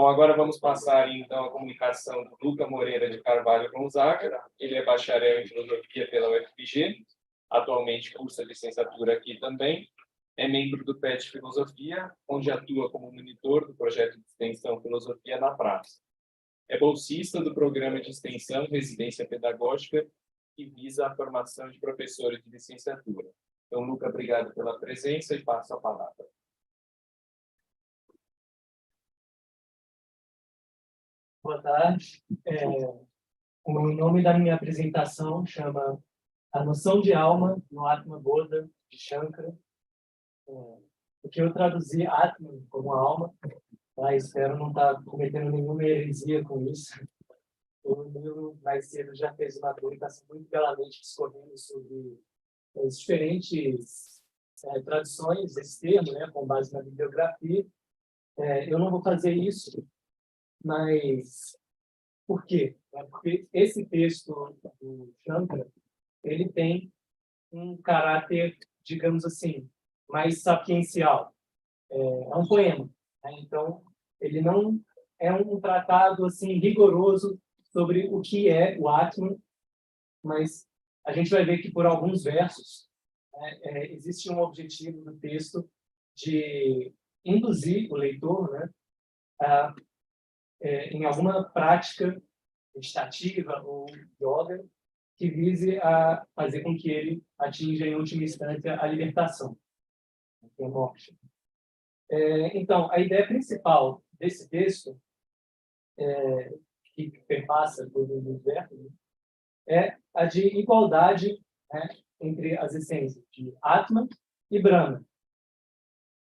Bom, agora vamos passar, então, a comunicação do Luca Moreira de Carvalho Gonzaga. Ele é bacharel em Filosofia pela UFPG, atualmente cursa licenciatura aqui também. É membro do PET Filosofia, onde atua como monitor do projeto de extensão Filosofia na Praça. É bolsista do programa de extensão Residência Pedagógica, que visa a formação de professores de licenciatura. Então, Luca, obrigado pela presença e passo a palavra. Boa tarde. O nome da minha apresentação chama A Noção de Alma no Atma Bodha, de Shankara. Porque eu traduzi Atman como alma, mas espero não estar cometendo nenhuma heresia com isso. O livro mais cedo já fez uma publicação muito belamente discorrendo sobre as diferentes traduções desse termo, né, com base na bibliografia. Eu não vou fazer isso, mas por quê? Porque esse texto do Shankara, ele tem um caráter, digamos assim, mais sapiencial. É um poema, né? Então, ele não é um tratado assim rigoroso sobre o que é o Atman, mas a gente vai ver que por alguns versos existe um objetivo do texto de induzir o leitor, né, em alguma prática meditativa ou yoga que vise a fazer com que ele atinja, em última instância, a libertação, que é a morte. Então, a ideia principal desse texto, que perpassa todos os versos, é a de igualdade, né, entre as essências de Atman e Brahma,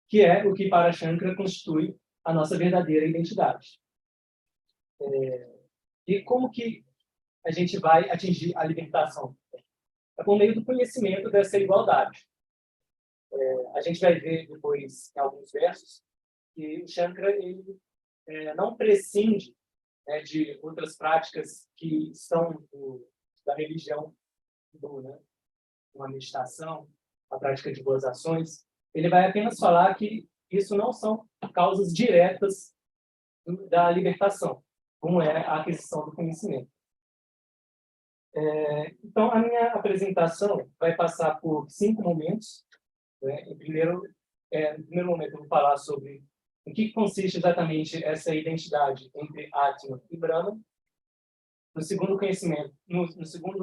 que é o que para Shankara constitui a nossa verdadeira identidade. E como que a gente vai atingir a libertação? É por meio do conhecimento dessa igualdade. A gente vai ver depois, em alguns versos, que o Shankara ele, não prescinde, né, de outras práticas que são da religião, né, uma meditação, a prática de boas ações. Ele vai apenas falar que isso não são causas diretas da libertação, como é a aquisição do conhecimento. Então, a minha apresentação vai passar por 5 momentos. Né? No primeiro momento, eu vou falar sobre o que consiste exatamente essa identidade entre Atman e Brahma. No segundo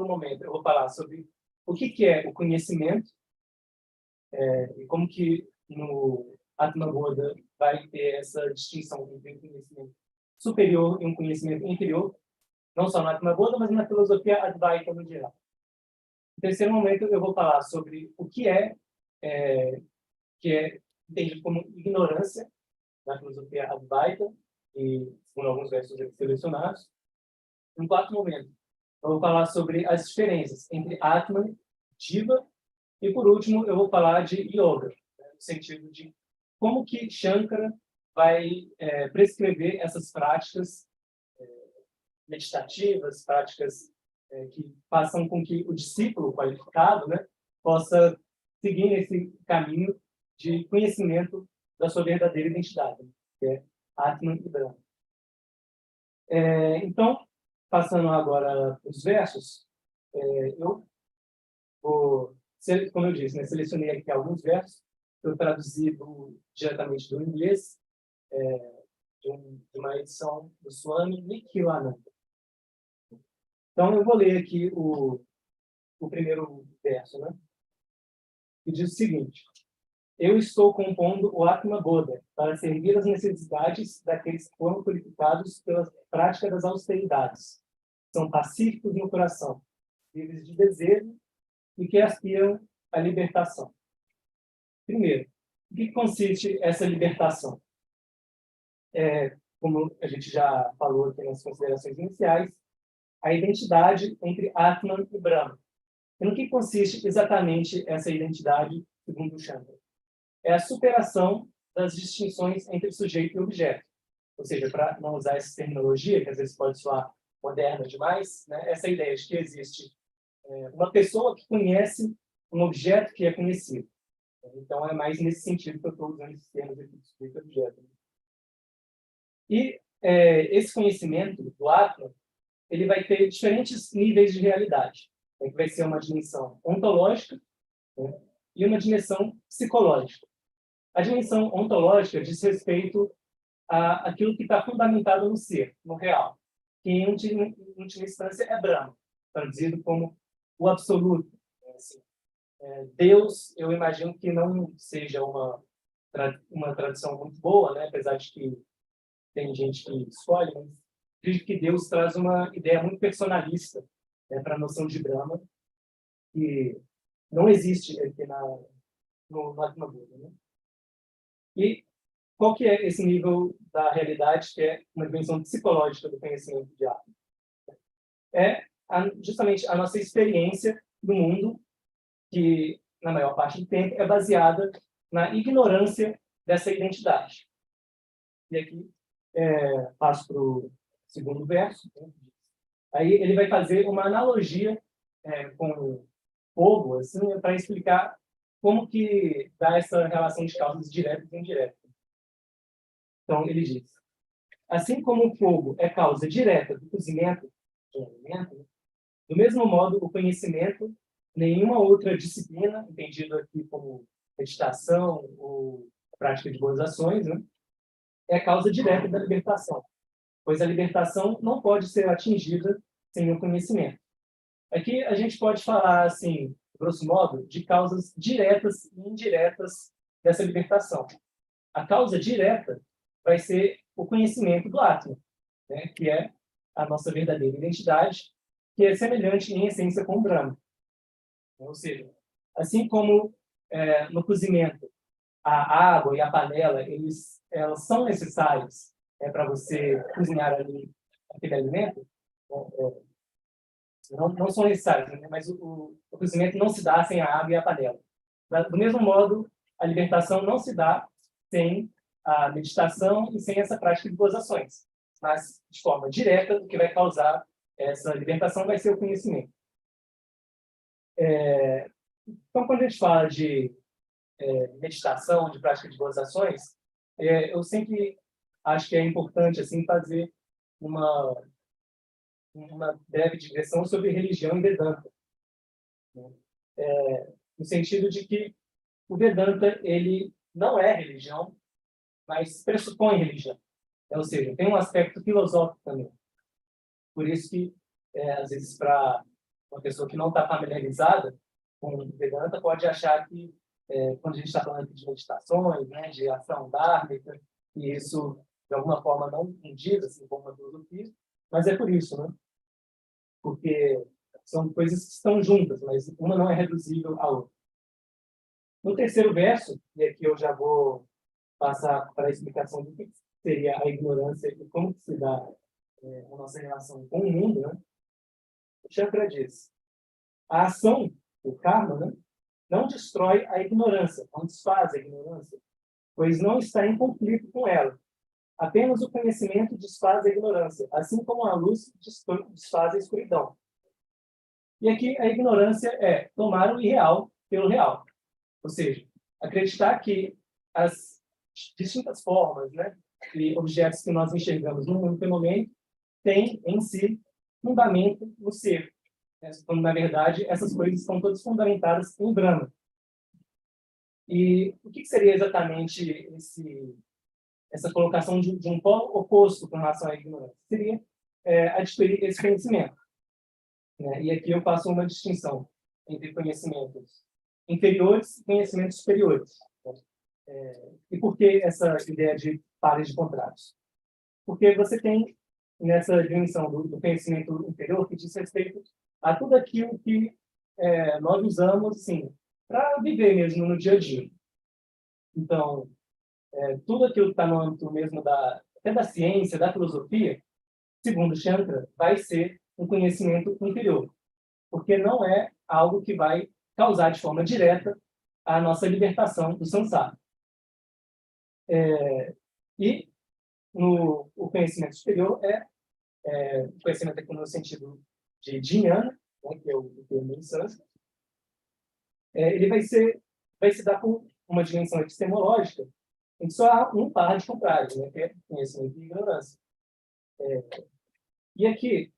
momento, eu vou falar sobre o que é o conhecimento e como que no Atma Bodha vai ter essa distinção entre um conhecimento superior e um conhecimento inferior, não só no Atma Bodha, mas na filosofia Advaita no geral. No terceiro momento, eu vou falar sobre o que é entendido como ignorância na filosofia Advaita, e com alguns versos selecionados. No quarto momento, eu vou falar sobre as diferenças entre Atman, Jiva, e por último, eu vou falar de Yoga, né, no sentido de como que Shankara vai prescrever essas práticas meditativas, práticas que façam com que o discípulo qualificado, né, possa seguir nesse caminho de conhecimento da sua verdadeira identidade, que é Atman e Brahma. Então, passando agora os versos, eu vou, como eu disse, né, selecionei aqui alguns versos que eu traduzi diretamente do inglês, de uma edição do Swami Nikhilananda. Então, eu vou ler aqui o primeiro verso, né? Que diz o seguinte: eu estou compondo o Atma Bodha para servir as necessidades daqueles que foram purificados pela prática das austeridades. São pacíficos no coração, livres de desejo e que aspiram à libertação. Primeiro, o que consiste essa libertação? Como a gente já falou aqui nas considerações iniciais, a identidade entre Atman e Brahma. E no que consiste exatamente essa identidade, segundo o Shankara? É a superação das distinções entre sujeito e objeto. Ou seja, para não usar essa terminologia, que às vezes pode soar moderna demais, né, essa ideia de que existe uma pessoa que conhece um objeto que é conhecido. Então, é mais nesse sentido que eu estou usando esses termos aqui de sujeito e objeto. E esse conhecimento do Atman, ele vai ter diferentes níveis de realidade. Que vai ser uma dimensão ontológica, né, e uma dimensão psicológica. A dimensão ontológica diz respeito àquilo que está fundamentado no ser, no real, que em última instância é Brahma, traduzido como o absoluto. Assim, Deus, eu imagino que não seja uma tradução muito boa, né? Apesar de que tem gente que escolhe, mas acredito que Deus traz uma ideia muito personalista, né, para a noção de Brahma, que não existe aqui no Atma Buda, né? E qual que é esse nível da realidade, que é uma dimensão psicológica do conhecimento de Atma? Justamente a nossa experiência do mundo, que, na maior parte do tempo, é baseada na ignorância dessa identidade. E aqui, passo para o segundo verso. Né? Aí ele vai fazer uma analogia com fogo, assim, para explicar como que dá essa relação de causas diretas e indiretas. Então, ele diz: assim como o fogo é causa direta do cozimento de um alimento, do mesmo modo, o conhecimento, nenhuma outra disciplina, entendido aqui como meditação ou prática de boas ações, né, é a causa direta da libertação, pois a libertação não pode ser atingida sem o conhecimento. Aqui a gente pode falar, assim, grosso modo, de causas diretas e indiretas dessa libertação. A causa direta vai ser o conhecimento do Atman, né, que é a nossa verdadeira identidade, que é semelhante em essência com o Brahma. Ou seja, assim como no cozimento, a água e a panela, elas são necessárias para você cozinhar ali aquele alimento, não são necessárias, né? Mas o cozimento não se dá sem a água e a panela. Do mesmo modo, a libertação não se dá sem a meditação e sem essa prática de boas ações. Mas, de forma direta, o que vai causar essa libertação vai ser o conhecimento. Então, quando a gente fala de meditação, de prática de boas ações, eu sempre acho que é importante assim fazer uma breve digressão sobre religião e Vedanta, né? No sentido de que o Vedanta ele não é religião, mas pressupõe religião. Ou seja, tem um aspecto filosófico também. Por isso que, às vezes, para uma pessoa que não está familiarizada com o Vedanta, pode achar que, quando a gente está falando de meditações, né, de ação dármica, e isso, de alguma forma, não indica assim, como uma filosofia, mas é por isso, né? Porque são coisas que estão juntas, mas uma não é reduzível à outra. No terceiro verso, e aqui eu já vou passar para a explicação do que seria a ignorância e como que se dá a nossa relação com o mundo, né? O Shankara diz: a ação, o karma, né, não destrói a ignorância, não desfaz a ignorância, pois não está em conflito com ela. Apenas o conhecimento desfaz a ignorância, assim como a luz desfaz a escuridão. E aqui a ignorância é tomar o irreal pelo real. Ou seja, acreditar que as distintas formas, né, e objetos que nós enxergamos no mundo fenomênico têm em si fundamento no ser. Quando, na verdade, essas coisas estão todas fundamentadas em Brahma. E o que seria exatamente essa colocação de um polo oposto com relação à ignorância? Seria adquirir esse conhecimento. Né? E aqui eu faço uma distinção entre conhecimentos inferiores e conhecimentos superiores. E por que essa ideia de pares de contratos? Porque você tem nessa dimensão do conhecimento inferior que diz respeito a tudo aquilo que nós usamos assim, para viver mesmo no dia a dia. Então, tudo aquilo que está no âmbito mesmo até da ciência, da filosofia, segundo Shankara, vai ser um conhecimento inferior, porque não é algo que vai causar de forma direta a nossa libertação do samsara. E o conhecimento superior o conhecimento aqui no sentido de jnana, né, que é o termo em sânscrito, ele vai se dar por uma dimensão epistemológica em que só há um par de contrários, né, que é conhecimento e ignorância. E aqui,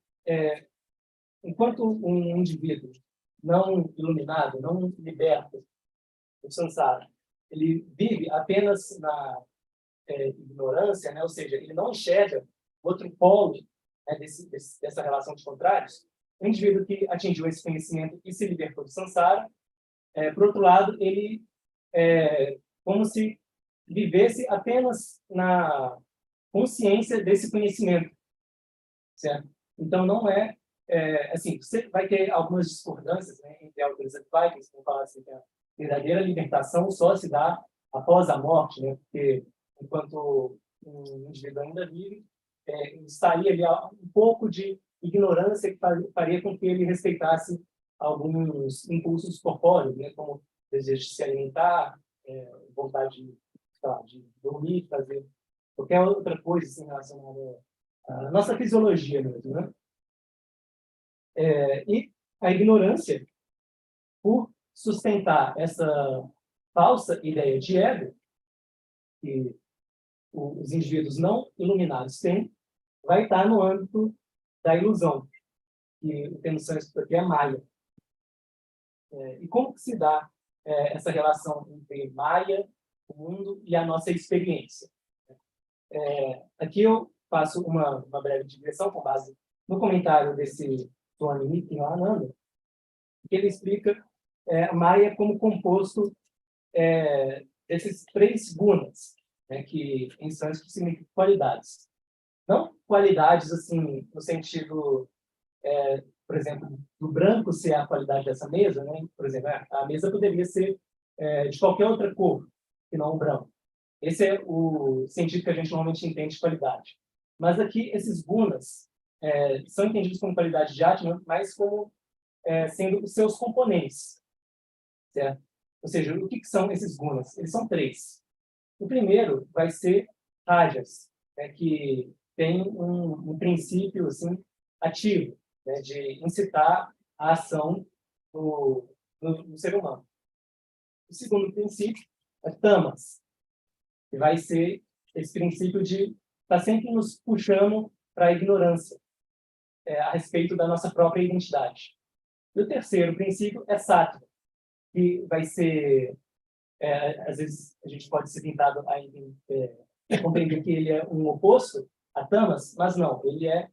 enquanto um indivíduo não iluminado, não liberto do samsara, ele vive apenas na ignorância, né? Ou seja, ele não enxerga outro polo, né, dessa relação de contrários. O indivíduo que atingiu esse conhecimento e se libertou do samsara, por outro lado, ele como se vivesse apenas na consciência desse conhecimento, certo? Então, não assim, você vai ter algumas discordâncias, né, entre autores advaita, que vão falar assim, que a verdadeira libertação só se dá após a morte, né? Porque enquanto um indivíduo ainda vive, estaria ali um pouco de ignorância que faria com que ele respeitasse alguns impulsos corpóreos, né, como desejo de se alimentar, vontade de, sei lá, de dormir, fazer qualquer outra coisa assim, relacionada à nossa fisiologia mesmo, né? E a ignorância, por sustentar essa falsa ideia de ego que os indivíduos não iluminados têm, vai estar no âmbito da ilusão, que o termo sânscrito aqui é Maya. E como que se dá essa relação entre Maya, o mundo e a nossa experiência? Aqui eu faço uma breve digressão com base no comentário desse Swami Nityananda, que ele explica Maya como composto desses 3 gunas, né, que em sânscrito significam qualidades. Não qualidades assim no sentido, por exemplo, do branco ser a qualidade dessa mesa, né? Por exemplo, a mesa poderia ser de qualquer outra cor que não o branco. Esse é o sentido que a gente normalmente entende de qualidade. Mas aqui esses gunas são entendidos como qualidade de Atman, mas como sendo os seus componentes, certo? Ou seja, o que são esses gunas? Eles são 3. O primeiro vai ser rajas, né, que tem um princípio assim, ativo, né, de incitar a ação no ser humano. O segundo princípio é tamas, que vai ser esse princípio de estar sempre nos puxando para a ignorância a respeito da nossa própria identidade. E o terceiro princípio é sattva, que vai ser, às vezes a gente pode ser tentado a compreender que ele é um oposto a tamas, mas não, ele é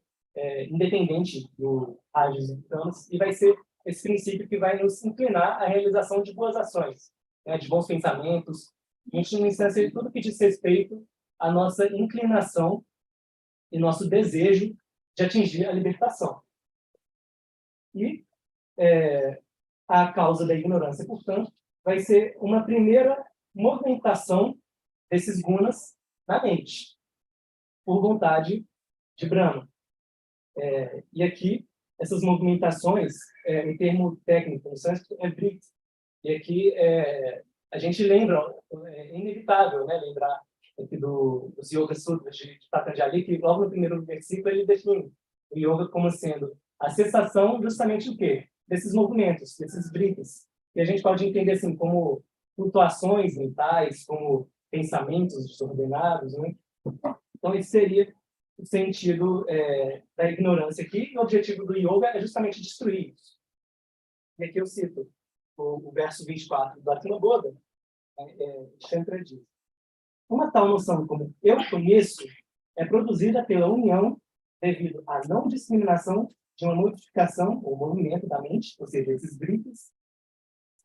independente do rajas e tamas, e vai ser esse princípio que vai nos inclinar à realização de boas ações, né, de bons pensamentos, em última instância, tudo que diz respeito à nossa inclinação e nosso desejo de atingir a libertação. E a causa da ignorância, portanto, vai ser uma primeira movimentação desses gunas na mente, por vontade de Brahma. E aqui, essas movimentações, em termo técnico, no sânscrito, é vriti. E aqui a gente lembra, é inevitável, né, lembrar aqui dos Yoga Sutras de Patanjali, que logo no primeiro versículo ele define o yoga como sendo a cessação justamente do quê? Desses movimentos, desses vritis. E a gente pode entender assim como flutuações mentais, como pensamentos desordenados, né? Então esse seria o sentido da ignorância aqui, e o objetivo do yoga é justamente destruir isso. E aqui eu cito o verso 24 do Atma Bodha, Shankara diz: uma tal noção como eu conheço é produzida pela união devido à não discriminação de uma modificação ou movimento da mente, ou seja, esses gritos,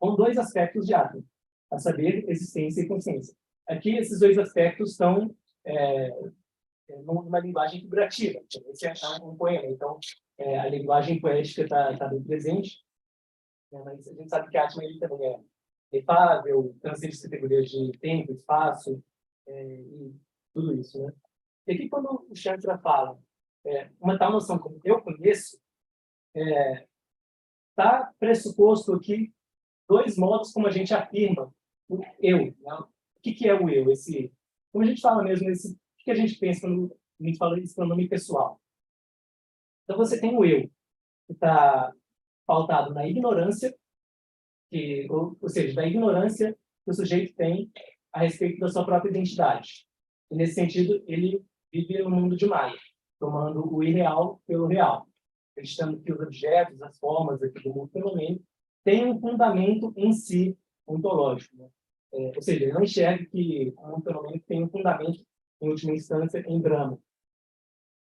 com 2 aspectos de Atma, a saber, existência e consciência. Aqui, esses 2 aspectos estão numa linguagem figurativa. Esse é um poema, então a linguagem poética está bem presente, mas a gente sabe que Atma ele também é efável, transcende as categorias de tempo, espaço, e tudo isso, né? E aqui, quando o Shankara fala uma tal noção como eu conheço, está pressuposto aqui 2 modos como a gente afirma o eu. Né? O que é o eu? Como a gente fala mesmo, o que a gente pensa quando a gente fala esse pronome pessoal? Então, você tem o eu, que está pautado na ignorância, ou seja, da ignorância que o sujeito tem a respeito da sua própria identidade. E, nesse sentido, ele vive no mundo de Maya. tomando o irreal pelo real, acreditando que os objetos, as formas aqui do mundo fenomênico têm um fundamento em si ontológico, né? Ou seja, ele não enxerga que o mundo fenomênico tem um fundamento, em última instância, em Brahma.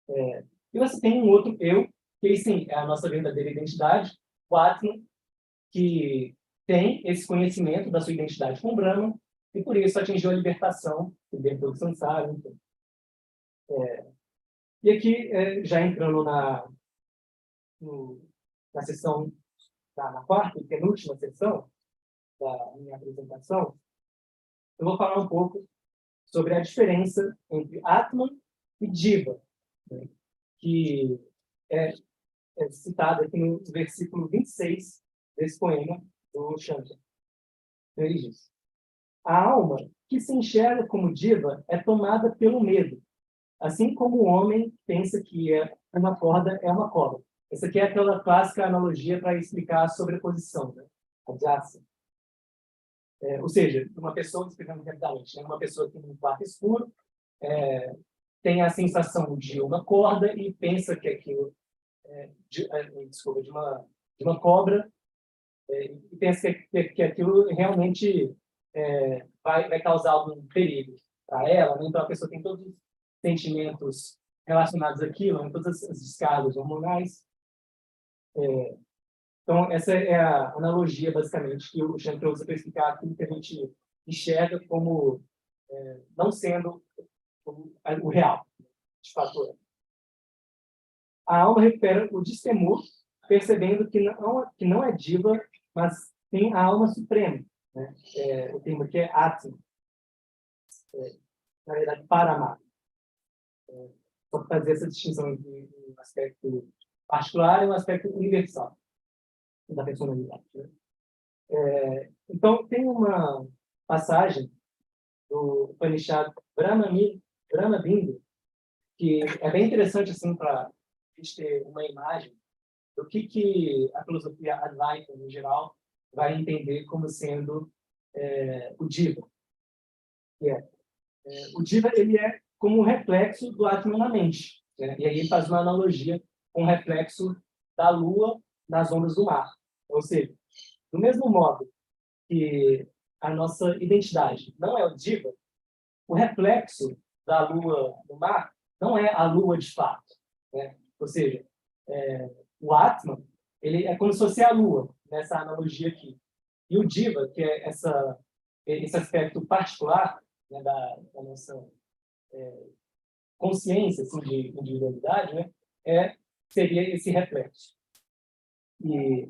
E você tem um outro eu, que sim, é a nossa verdadeira identidade, o Atman, que tem esse conhecimento da sua identidade com Brahma, e por isso atingiu a libertação, libertou do samsara, enfim. E aqui, já entrando na sessão, na quarta e penúltima sessão da minha apresentação, eu vou falar um pouco sobre a diferença entre Atman e Jiva, né, que é citada aqui no versículo 26 desse poema do Shankar. Ele diz: a alma que se enxerga como diva é tomada pelo medo, assim como o homem pensa que uma corda é uma cobra. Essa aqui é aquela clássica analogia para explicar a sobreposição, né? A jasa. Ou seja, uma pessoa, explicando rapidamente, né? Uma pessoa que num quarto escuro tem a sensação de uma corda e pensa que aquilo desculpa, de uma cobra, e pensa que aquilo realmente vai causar algum perigo para ela, né? Então a pessoa tem todos os sentimentos relacionados àquilo, né? Todas as descargas hormonais. Então essa é a analogia, basicamente, que o Shankar usa para explicar aquilo que a gente enxerga como não sendo o real, de fato. A alma recupera o destemor, percebendo que não é diva, mas tem a alma suprema, né? O termo aqui é Atma, na verdade, Parama. Só para fazer essa distinção entre um aspecto particular e um aspecto universal da personalidade, né? Então, tem uma passagem do Upanishad Brahma-Bindu, que é bem interessante assim, para a gente ter uma imagem do que a filosofia Advaita, no geral, vai entender como sendo o Diva. O Diva ele é como um reflexo do Atman na mente, né? E aí ele faz uma analogia com o reflexo da lua nas ondas do mar. Ou seja, do mesmo modo que a nossa identidade não é o Diva, o reflexo da lua no mar não é a lua de fato, né? Ou seja, o Atman ele é como se fosse a lua, nessa analogia aqui. E o Diva, que é esse aspecto particular, né, da nossa consciência assim, de individualidade, né, seria esse reflexo. E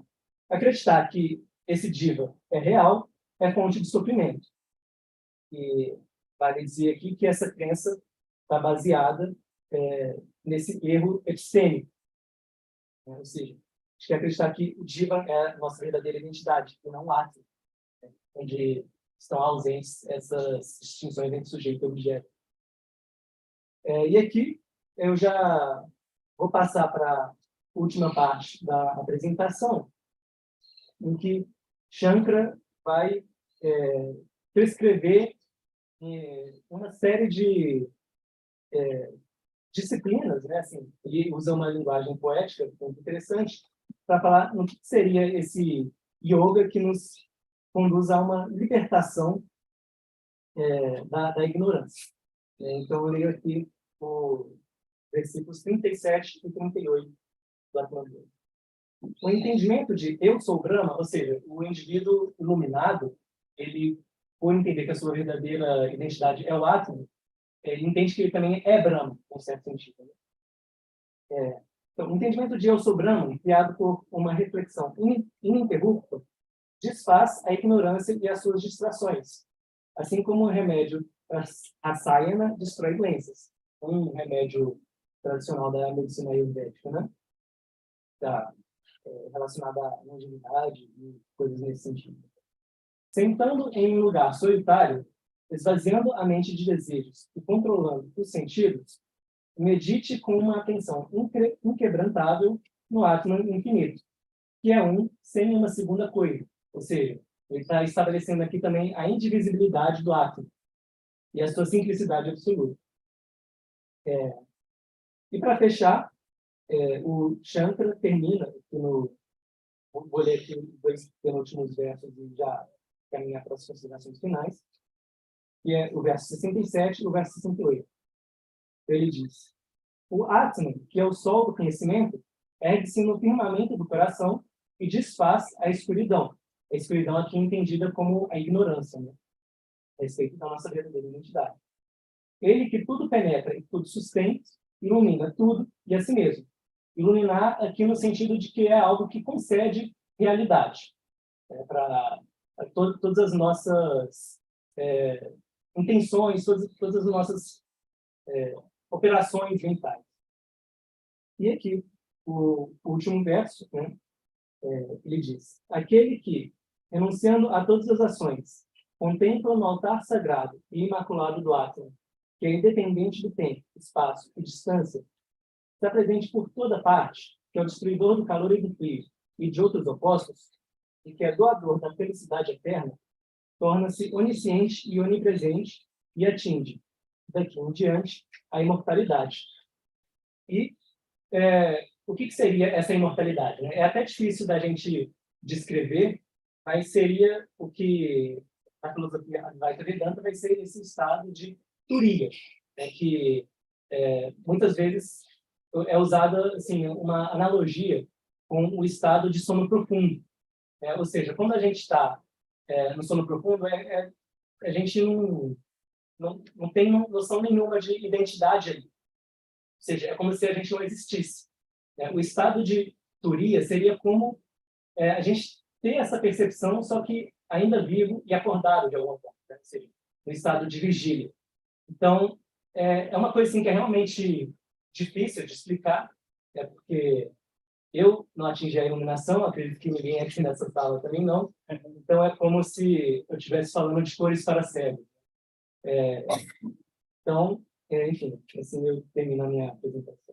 acreditar que esse Diva é real é fonte de sofrimento. E vale dizer aqui que essa crença está baseada nesse erro epistêmico, né? Ou seja, a gente quer acreditar que o Diva é a nossa verdadeira identidade, e não o Atman, né? Onde estão ausentes essas distinções entre sujeito e objeto. E aqui eu já vou passar para a última parte da apresentação, em que Shankara vai prescrever uma série de disciplinas, né? Assim, ele usa uma linguagem poética muito interessante para falar no que seria esse yoga que nos conduz a uma libertação da ignorância. Então, eu leio aqui os versículos 37 e 38 do Atmanjuna. O entendimento de eu sou Brahma, ou seja, o indivíduo iluminado, ele, por entender que a sua verdadeira identidade é o Atman, ele entende que ele também é Brahma, em certo sentido. Né? Então, o entendimento de eu sou Brahma, criado por uma reflexão ininterrupta, desfaz a ignorância e as suas distrações, assim como o remédio Rasayana destrói doenças. Um remédio tradicional da medicina ayurvédica, né? Relacionado à longevidade e coisas nesse sentido. Sentando em um lugar solitário, esvaziando a mente de desejos e controlando os sentidos, medite com uma atenção inquebrantável no Atman infinito, que é um sem uma segunda coisa. Ou seja, ele está estabelecendo aqui também a indivisibilidade do Atman e a sua simplicidade absoluta. E para fechar, o Shankara termina, aqui no, vou ler aqui os 2 penúltimos versos e já caminhar para as considerações finais, que é o verso 67 e o verso 68. Ele diz: o Atman, que é o sol do conhecimento, ergue-se no firmamento do coração e desfaz a escuridão. A escuridão aqui entendida como a ignorância, né? A respeito da nossa verdadeira identidade. Ele que tudo penetra e tudo sustém, ilumina tudo e a si mesmo. Iluminar aqui no sentido de que é algo que concede realidade para todas as nossas intenções, todas as nossas operações mentais. E aqui, o último verso, né, ele diz: aquele que, renunciando a todas as ações, contempla no altar sagrado e imaculado do Atman, que é independente do tempo, espaço e distância, está presente por toda parte, que é o destruidor do calor e do frio, e de outros opostos, e que é doador da felicidade eterna, torna-se onisciente e onipresente e atinge, daqui em diante, a imortalidade. E o que seria essa imortalidade, né? É até difícil da gente descrever, mas seria o que a filosofia Advaita Vedanta vai ser esse estado de turiya, né? Que muitas vezes é usada assim, uma analogia com o estado de sono profundo. Ou seja, quando a gente está no sono profundo, a gente não tem noção nenhuma de identidade ali. Ou seja, é como se a gente não existisse. O estado de turiya seria como a gente ter essa percepção, só que ainda vivo e acordado de alguma forma, né? Ou seja, no estado de vigília. Então, é uma coisa assim, que é realmente difícil de explicar, porque eu não atingi a iluminação, acredito que ninguém aqui nessa sala também não. Então, é como se eu estivesse falando de cores para cegos. Então, enfim, assim eu termino a minha apresentação.